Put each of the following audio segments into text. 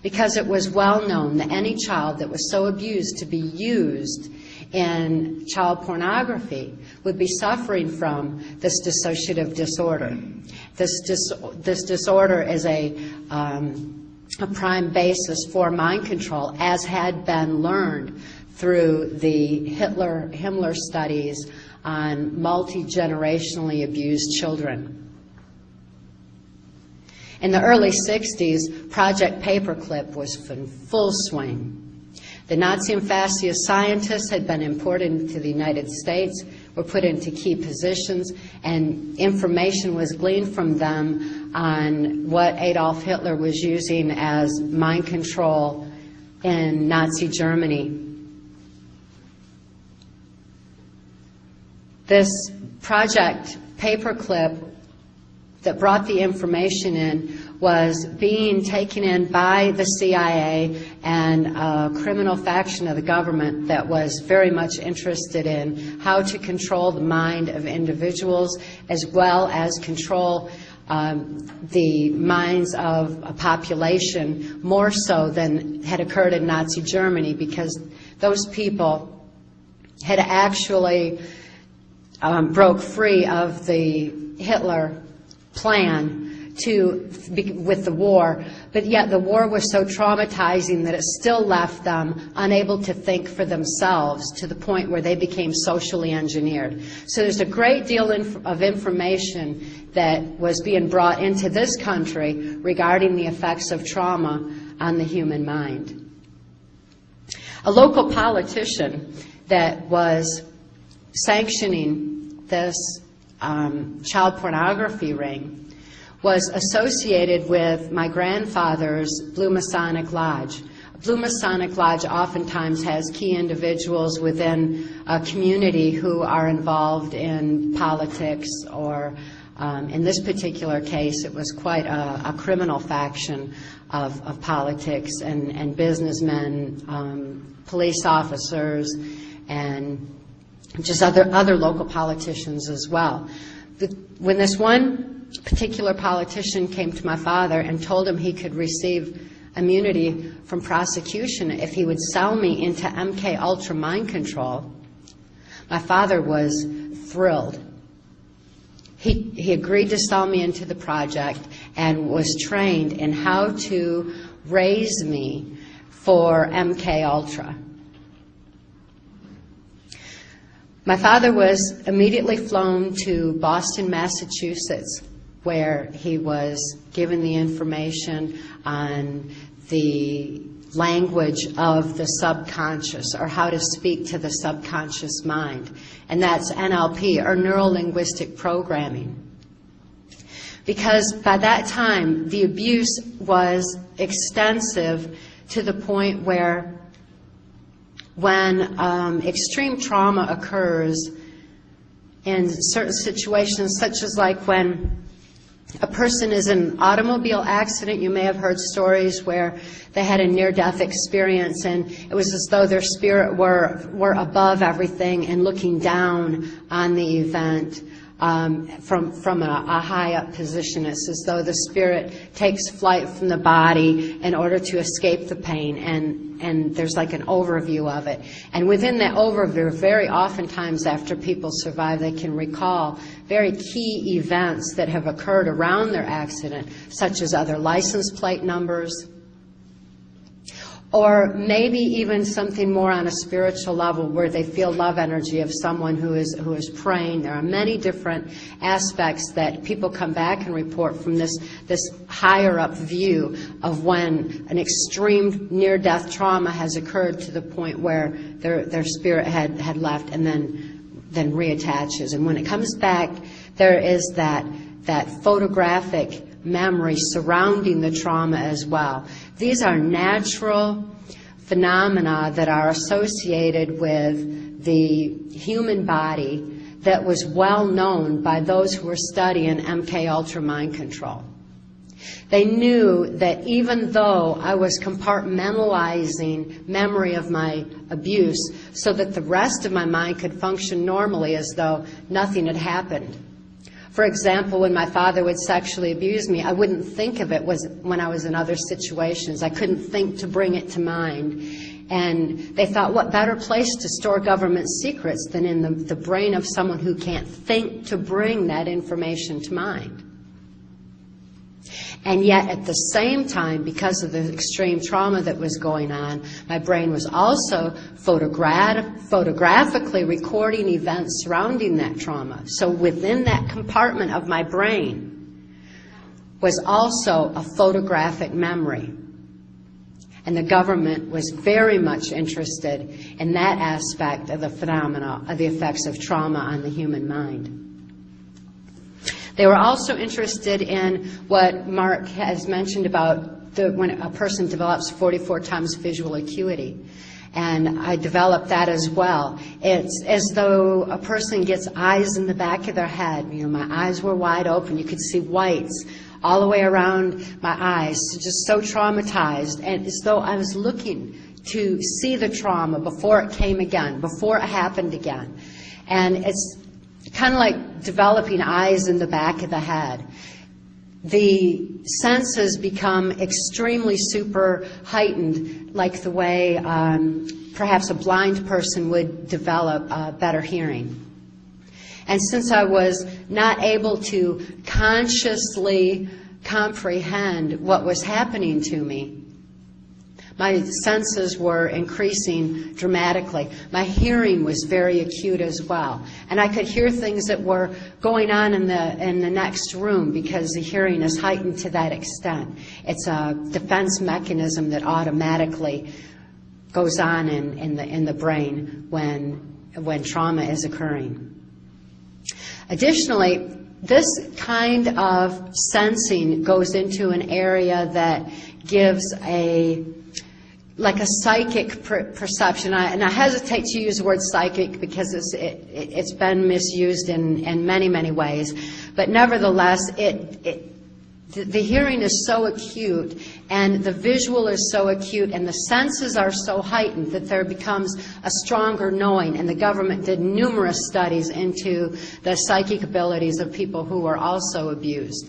because it was well known that any child that was so abused to be used in child pornography would be suffering from this dissociative disorder. This disorder is a prime basis for mind control, as had been learned through the Himmler studies on multi-generationally abused children. In the early 60s, Project Paperclip was in full swing. The Nazi and fascist scientists had been imported into the United States, were put into key positions, and information was gleaned from them on what Adolf Hitler was using as mind control in Nazi Germany. This Project Paperclip that brought the information in was being taken in by the CIA and a criminal faction of the government that was very much interested in how to control the mind of individuals, as well as control the minds of a population more so than had occurred in Nazi Germany, because those people had actually broke free of the Hitler plan with the war, but yet the war was so traumatizing that it still left them unable to think for themselves, to the point where they became socially engineered. So there's a great deal of information that was being brought into this country regarding the effects of trauma on the human mind. A local politician that was sanctioning this child pornography ring was associated with my grandfather's Blue Masonic Lodge. A Blue Masonic Lodge oftentimes has key individuals within a community who are involved in politics, or in this particular case, it was quite a criminal faction of politics and businessmen, police officers, and just other local politicians as well. When this one particular politician came to my father and told him he could receive immunity from prosecution if he would sell me into MK Ultra mind control, my father was thrilled. He agreed to sell me into the project and was trained in how to raise me for MK Ultra. My father was immediately flown to Boston, Massachusetts, where he was given the information on the language of the subconscious, or how to speak to the subconscious mind. And that's NLP, or neuro-linguistic programming. Because by that time, the abuse was extensive to the point where when extreme trauma occurs in certain situations, such as like when a person is in an automobile accident, you may have heard stories where they had a near-death experience and it was as though their spirit were above everything and looking down on the event from a high-up position. It's as though the spirit takes flight from the body in order to escape the pain, and there's like an overview of it. And within that overview, very oftentimes after people survive, they can recall very key events that have occurred around their accident, such as other license plate numbers, or maybe even something more on a spiritual level where they feel love energy of someone who is praying. There are many different aspects that people come back and report from this higher up view of when an extreme near-death trauma has occurred to the point where their spirit had left and then reattaches. And when it comes back, there is that photographic memory surrounding the trauma as well. These are natural phenomena that are associated with the human body that was well known by those who were studying MK Ultra mind control. They knew that even though I was compartmentalizing memory of my abuse so that the rest of my mind could function normally as though nothing had happened, For example, when my father would sexually abuse me, I wouldn't think of it when I was in other situations. I couldn't think to bring it to mind. And they thought, what better place to store government secrets than in the brain of someone who can't think to bring that information to mind? And yet, at the same time, because of the extreme trauma that was going on, my brain was also photographically recording events surrounding that trauma. So within that compartment of my brain was also a photographic memory. And the government was very much interested in that aspect of the phenomena, of the effects of trauma on the human mind. They were also interested in what Mark has mentioned about when a person develops 44 times visual acuity. And I developed that as well. It's as though a person gets eyes in the back of their head. You know, my eyes were wide open. You could see whites all the way around my eyes, just so traumatized. And as though I was looking to see the trauma before it came again, before it happened again. And it's kind of like developing eyes in the back of the head. The senses become extremely super heightened, like the way perhaps a blind person would develop better hearing. And since I was not able to consciously comprehend what was happening to me, my senses were increasing dramatically. My hearing was very acute as well. And I could hear things that were going on in the next room because the hearing is heightened to that extent. It's a defense mechanism that automatically goes on in the brain when trauma is occurring. Additionally, this kind of sensing goes into an area that gives like a psychic perception. And I hesitate to use the word psychic because it's been misused in many, many ways. But nevertheless, the hearing is so acute and the visual is so acute and the senses are so heightened that there becomes a stronger knowing. And the government did numerous studies into the psychic abilities of people who were also abused.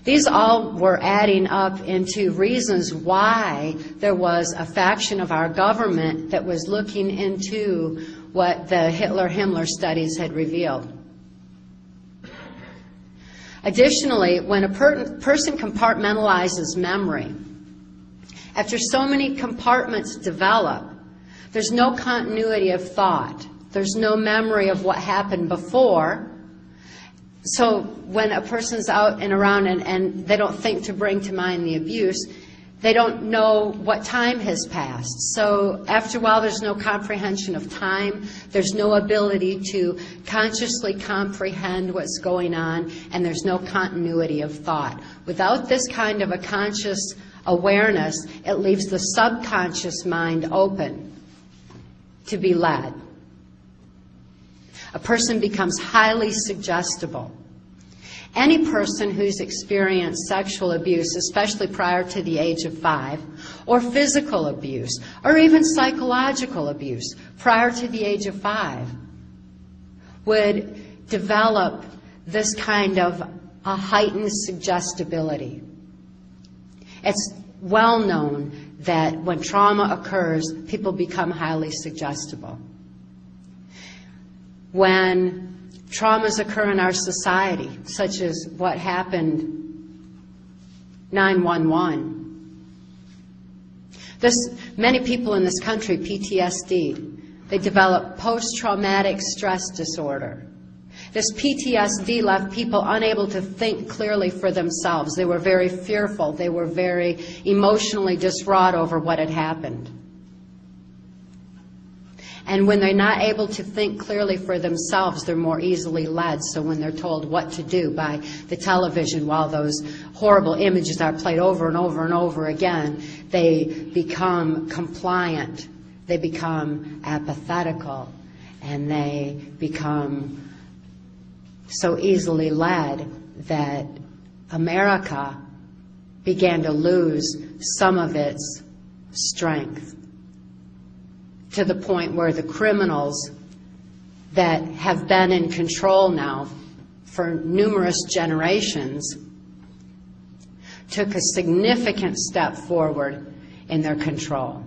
These all were adding up into reasons why there was a faction of our government that was looking into what the Hitler-Himmler studies had revealed. Additionally, when a person compartmentalizes memory, after so many compartments develop, there's no continuity of thought. There's no memory of what happened before. So when a person's out and around and they don't think to bring to mind the abuse, they don't know what time has passed. So after a while, there's no comprehension of time. There's no ability to consciously comprehend what's going on, and there's no continuity of thought. Without this kind of a conscious awareness, it leaves the subconscious mind open to be led. A person becomes highly suggestible. Any person who's experienced sexual abuse, especially prior to the age of 5, or physical abuse, or even psychological abuse prior to the age of 5, would develop this kind of a heightened suggestibility. It's well known that when trauma occurs, people become highly suggestible. When traumas occur in our society, such as what happened 9/11. Many people in this country, PTSD, they develop post-traumatic stress disorder. This PTSD left people unable to think clearly for themselves. They were very fearful. They were very emotionally distraught over what had happened. And when they're not able to think clearly for themselves, they're more easily led. So when they're told what to do by the television while those horrible images are played over and over and over again, they become compliant, they become apathetical, and they become so easily led that America began to lose some of its strength, to the point where the criminals that have been in control now for numerous generations, took a significant step forward in their control.